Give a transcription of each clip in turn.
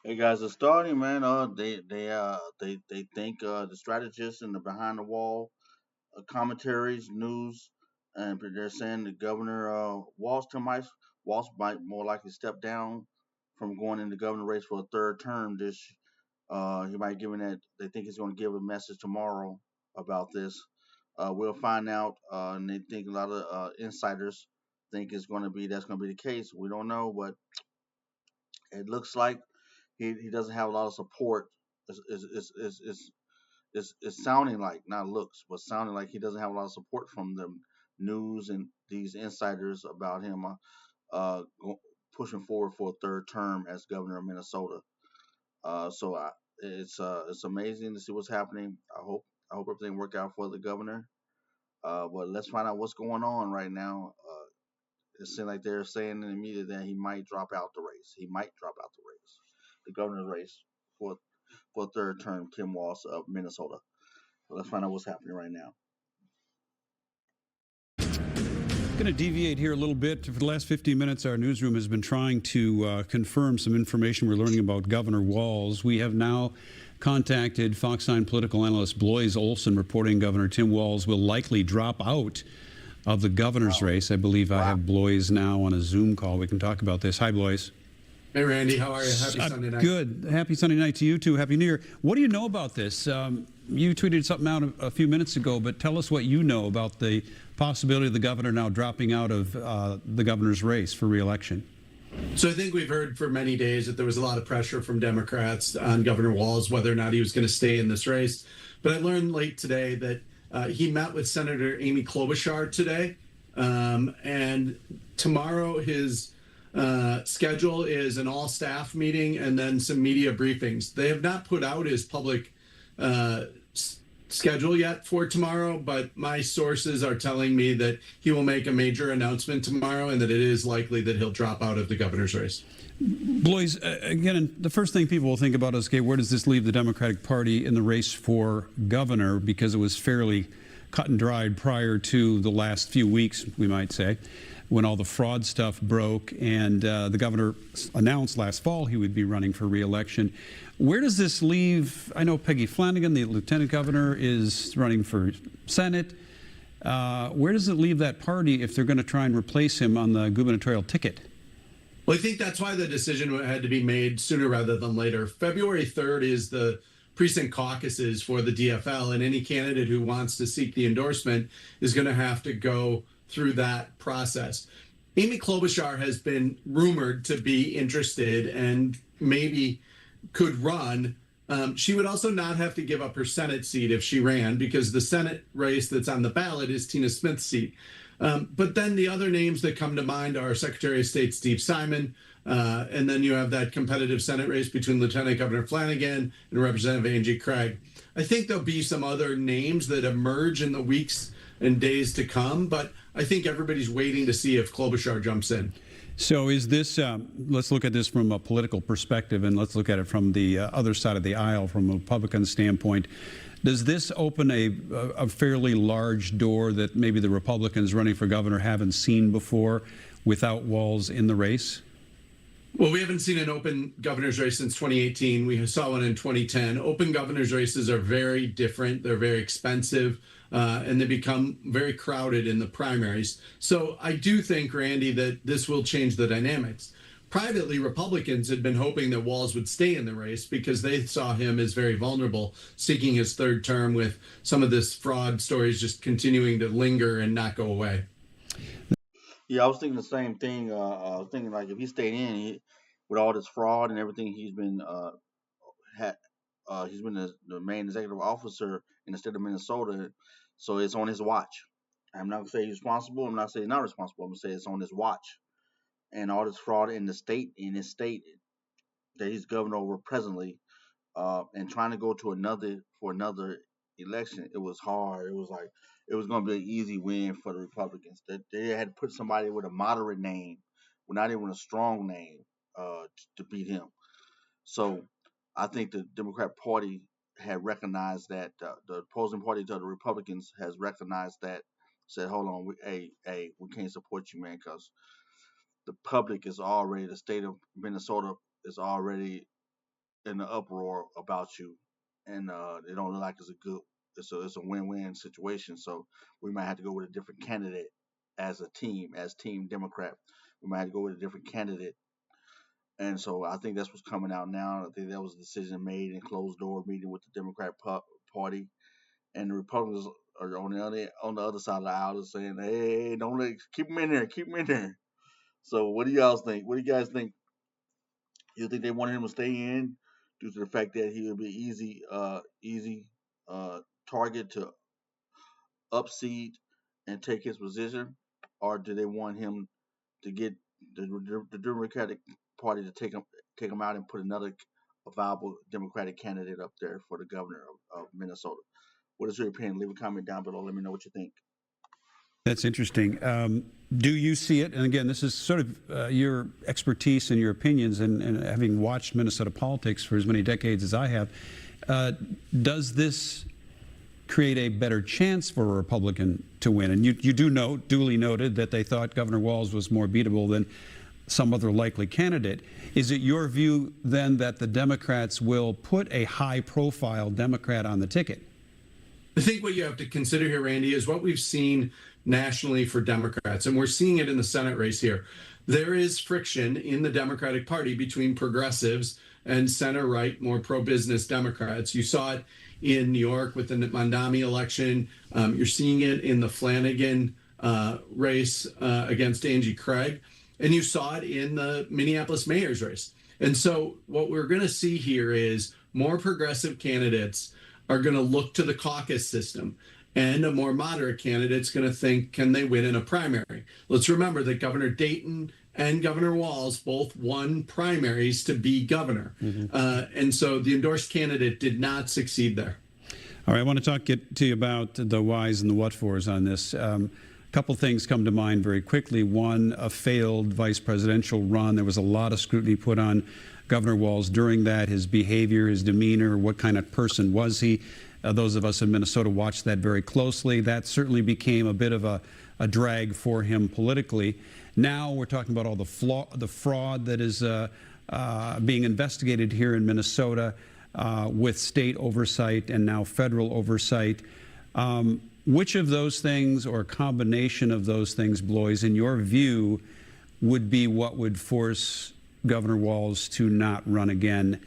Hey guys, it's starting, man. They think the strategists and the behind the wall commentaries, news, and they're saying the governor Walz might more likely step down from going in the governor race for a third term. He might give that. They think he's going to give a message tomorrow about this. We'll find out, and they think a lot of insiders think that's going to be the case. We don't know, but it looks like he doesn't have a lot of support. It's sounding like, not looks, but sounding like he doesn't have a lot of support from the news and these insiders about him pushing forward for a third term as governor of Minnesota. It's amazing to see what's happening. I hope everything work out for the governor. But let's find out what's going on right now. It seems like they're saying in the media that he might drop out the race. He might drop out the race, the governor's race for for a third term. Tim Walz of Minnesota. So let's find out what's happening right now. Going to deviate here a little bit. For the last 15 minutes, our newsroom has been trying to confirm some information we're learning about Governor Walz. We have now contacted Fox 9 political analyst Bloise Olson, reporting Governor Tim Walz will likely drop out of the governor's race. I believe I have Bloise now on a Zoom call. We can talk about this. Hi, Bloise. Hey, Randy. How are you? Happy Sunday night. Good. Happy Sunday night to you too. Happy New Year. What do you know about this? You tweeted something out a few minutes ago, but tell us what you know about the possibility of the governor now dropping out of the governor's race for re-election. So I think we've heard for many days that there was a lot of pressure from Democrats on Governor Walz whether or not he was going to stay in this race. But I learned late today that he met with Senator Amy Klobuchar today, and tomorrow his schedule is an all-staff meeting and then some media briefings. They have not put out his public schedule yet for tomorrow, but my sources are telling me that he will make a major announcement tomorrow and that it is likely that he'll drop out of the governor's race. Bloise, again, the first thing people will think about is, okay, where does this leave the Democratic Party in the race for governor? Because it was fairly cut and dried prior to the last few weeks, we might say, when all the fraud stuff broke and the governor announced last fall he would be running for re-election. Where does this leave? I know Peggy Flanagan, the lieutenant governor, is running for Senate. Where does it leave that party if they're going to try and replace him on the gubernatorial ticket? Well, I think that's why the decision had to be made sooner rather than later. February 3rd is the precinct caucuses for the DFL, and any candidate who wants to seek the endorsement is going to have to go through that process. Amy Klobuchar has been rumored to be interested and maybe could run. She would also not have to give up her Senate seat if she ran, because the Senate race that's on the ballot is Tina Smith's seat. But then the other names that come to mind are Secretary of State Steve Simon, and then you have that competitive Senate race between Lieutenant Governor Flanagan and Representative Angie Craig. I think there'll be some other names that emerge in the weeks and days to come, but I think everybody's waiting to see if Klobuchar jumps in. So is this, let's look at this from a political perspective, and let's look at it from the other side of the aisle, from a Republican standpoint. Does this open a fairly large door that maybe the Republicans running for governor haven't seen before without Walz in the race? Well, we haven't seen an open governor's race since 2018. We saw one in 2010. Open governor's races are very different. They're very expensive, and they become very crowded in the primaries. So I do think, Randy, that this will change the dynamics. Privately, Republicans had been hoping that Walz would stay in the race because they saw him as very vulnerable, seeking his third term, with some of this fraud stories just continuing to linger and not go away. Yeah, I was thinking the same thing. I was thinking, like, if he stayed with all this fraud and everything, had he's been the main executive officer in the state of Minnesota, so it's on his watch. I'm not gonna say he's responsible. I'm not saying he's not responsible. I'm gonna say it's on his watch, and all this fraud in his state that he's governor over presently, and trying to go to another election, it was hard. It was like it was going to be an easy win for the Republicans. They had to put somebody with a moderate name, well, not even a strong name, to beat him. So I think the Democrat Party had recognized that the opposing party to the Republicans has recognized that. Said, hold on, we can't support you, man, because the state of Minnesota is already in the uproar about you, and it don't look like it's a good. It's a win-win situation. So we might have to go with a different candidate as a team, as Team Democrat. We might have to go with a different candidate. And so I think that's what's coming out now. I think that was a decision made in closed door meeting with the Democrat Party, and the Republicans are on the other side of the aisle saying, "Hey, don't keep them in there, keep them in there." So what do you guys think? What do you guys think? You think they wanted him to stay in due to the fact that he would be easy uh, target to upseat and take his position, or do they want him to get the Democratic Party to take him out and put another viable Democratic candidate up there for the governor of Minnesota? What is your opinion? Leave a comment down below. Let me know what you think. That's interesting. Do you see it? And again, this is sort of your expertise and your opinions, and having watched Minnesota politics for as many decades as I have, does this create a better chance for a Republican to win? And you do note, duly noted, that they thought Governor Walz was more beatable than some other likely candidate. Is it your view then that the Democrats will put a high-profile Democrat on the ticket? I think what you have to consider here, Randy, is what we've seen nationally for Democrats, and we're seeing it in the Senate race here. There is friction in the Democratic Party between progressives and center-right, more pro-business Democrats. You saw it in New York with the Mondami election. You're seeing it in the Flanagan race against Angie Craig, and you saw it in the Minneapolis mayor's race. And so what we're going to see here is more progressive candidates are going to look to the caucus system, and a more moderate candidate's going to think, can they win in a primary? Let's remember that Governor Dayton and Governor Walz both won primaries to be governor. And so the endorsed candidate did not succeed there. All right, I want to get to you about the whys and the what-fors on this. A couple things come to mind very quickly. One, a failed vice presidential run. There was a lot of scrutiny put on Governor Walz during that, his behavior, his demeanor, what kind of person was he? Those of us in Minnesota watched that very closely. That certainly became a bit of a drag for him politically. Now we're talking about all the fraud that is being investigated here in Minnesota with state oversight and now federal oversight. Which of those things, or a combination of those things, Blois, in your view, would be what would force Governor Walz to not run again?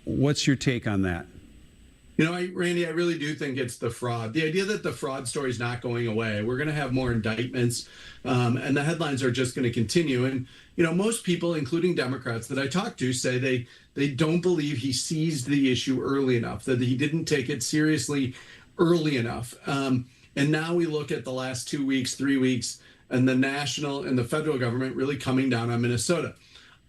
What's your take on that? You know, Randy, I really do think it's the fraud. The idea that the fraud story is not going away. We're going to have more indictments, and the headlines are just going to continue. And, you know, most people, including Democrats that I talk to, say they don't believe he seized the issue early enough, that he didn't take it seriously early enough. And now we look at the last 2 weeks, 3 weeks, and the national and the federal government really coming down on Minnesota.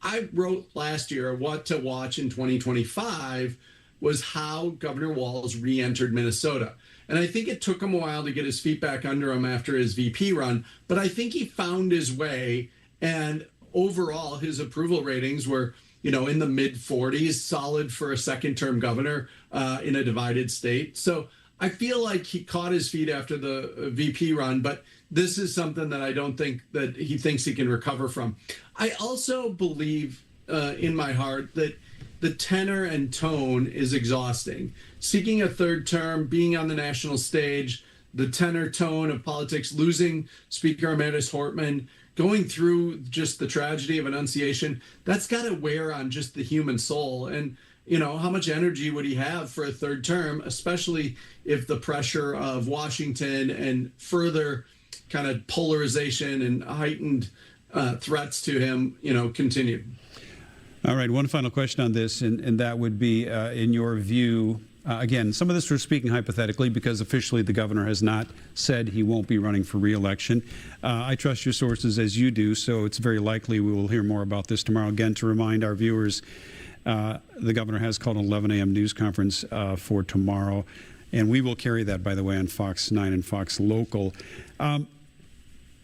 I wrote last year what to watch in 2025 was how Governor Walz re-entered Minnesota. And I think it took him a while to get his feet back under him after his VP run, but I think he found his way, and overall his approval ratings were, you know, in the mid 40s, solid for a second-term governor in a divided state. So I feel like he caught his feet after the VP run, but this is something that I don't think that he thinks he can recover from. I also believe in my heart that the tenor and tone is exhausting. Seeking a third term, being on the national stage, the tenor tone of politics, losing Speaker Emeritus Hortman, going through just the tragedy of Annunciation, that's got to wear on just the human soul. And, you know, how much energy would he have for a third term, especially if the pressure of Washington and further kind of polarization and heightened threats to him, you know, continue? All right, one final question on this, and that would be, in your view, again, some of this we're speaking hypothetically because officially the governor has not said he won't be running for re-election. I trust your sources as you do, so it's very likely we will hear more about this tomorrow. Again, to remind our viewers, the governor has called an 11 a.m. news conference for tomorrow, and we will carry that, by the way, on Fox 9 and Fox Local.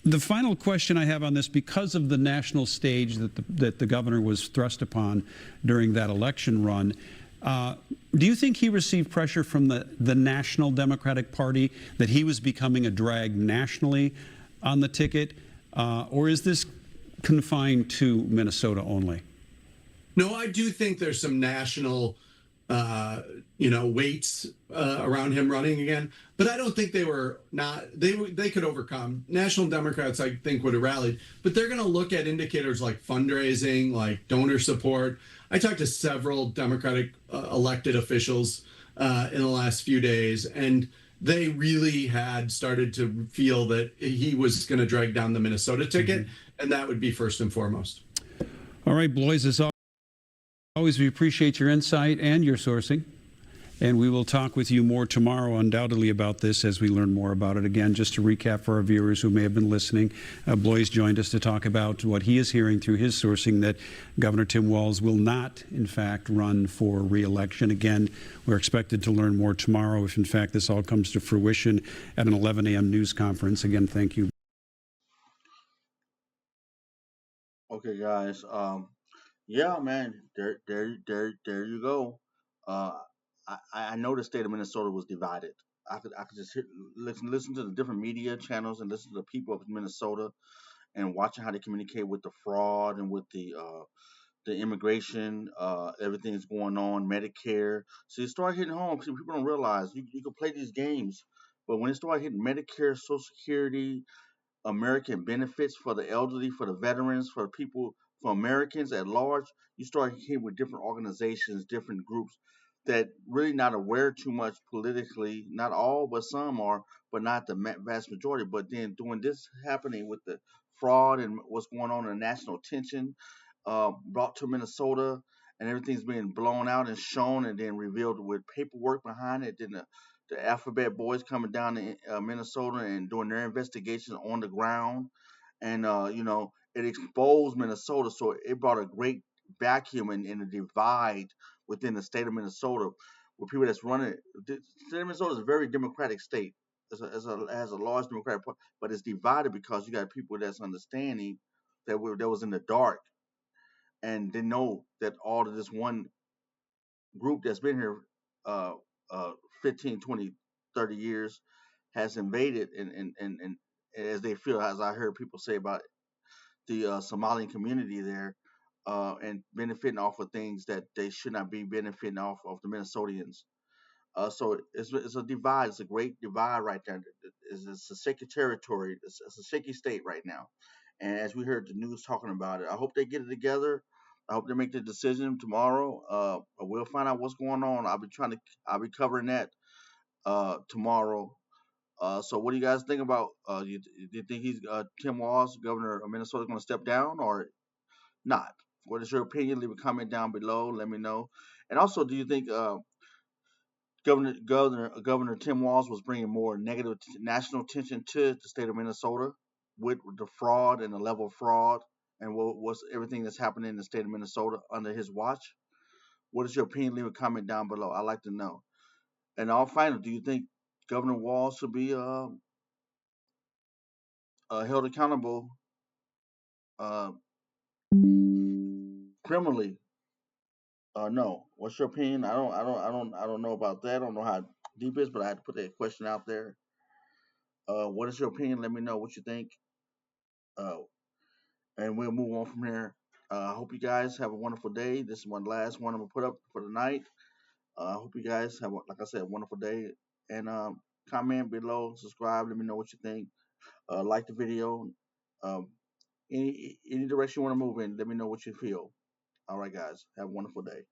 The final question I have on this, because of the national stage that the governor was thrust upon during that election run, do you think he received pressure from the national Democratic Party that he was becoming a drag nationally on the ticket, or is this confined to Minnesota only? No, I do think there's some national, weights around him running again. But I don't think they were not they could overcome. National Democrats, I think, would have rallied. But they're going to look at indicators like fundraising, like donor support. I talked to several Democratic elected officials in the last few days, and they really had started to feel that he was going to drag down the Minnesota ticket, and that would be first and foremost. All right, Blois, as always, we appreciate your insight and your sourcing. And we will talk with you more tomorrow, undoubtedly, about this as we learn more about it. Again, just to recap for our viewers who may have been listening, Blois joined us to talk about what he is hearing through his sourcing, that Governor Tim Walz will not, in fact, run for re-election. Again, we're expected to learn more tomorrow if, in fact, this all comes to fruition at an 11 a.m. news conference. Again, thank you. Okay, guys. Yeah, man. There you go. Uh, I know the state of Minnesota was divided. I could just listen to the different media channels and listen to the people of Minnesota and watching how they communicate with the fraud and with the immigration, everything that's going on, Medicare. So you start hitting home. See, people don't realize you can play these games, but when it start hitting Medicare, Social Security, American benefits for the elderly, for the veterans, for people, for Americans at large, you start hearing with different organizations, different groups that really not aware too much politically. Not all, but some are, but not the vast majority. But then doing this happening with the fraud and what's going on in the national tension, brought to Minnesota, and everything's being blown out and shown and then revealed with paperwork behind it. Then the Alphabet Boys coming down to Minnesota and doing their investigations on the ground, and it exposed Minnesota, so it brought a great vacuum and a divide within the state of Minnesota, with people that's running it. The state of Minnesota is a very democratic state. Has a large democratic part, but it's divided because you got people that's understanding that was in the dark and didn't know that all of this one group that's been here uh, uh, 15, 20, 30 years has invaded and as they feel, as I heard people say about the Somalian community there, and benefiting off of things that they should not be benefiting off of the Minnesotans. So it's a divide. It's a great divide right there. It's a shaky territory. It's a shaky state right now. And as we heard the news talking about it, I hope they get it together. I hope they make the decision tomorrow. We'll find out what's going on. I'll be covering that tomorrow. So what do you guys think about? Do you think he's Tim Walz, governor of Minnesota, going to step down or not? What is your opinion? Leave a comment down below. Let me know. And also, do you think Governor Tim Walz was bringing more negative national attention to the state of Minnesota with the fraud and the level of fraud and what's everything that's happening in the state of Minnesota under his watch? What is your opinion? Leave a comment down below. I'd like to know. And all final, do you think Governor Walz should be held accountable uh, criminally? No. What's your opinion? I don't know about that. I don't know how deep it is, but I had to put that question out there. What is your opinion? Let me know what you think. Uh, and we'll move on from here. I hope you guys have a wonderful day. This is one last one I'm gonna put up for the night. I hope you guys have, like I said, a wonderful day. And comment below, subscribe. Let me know what you think. Like the video. Um, any direction you want to move in, let me know what you feel. All right, guys. Have a wonderful day.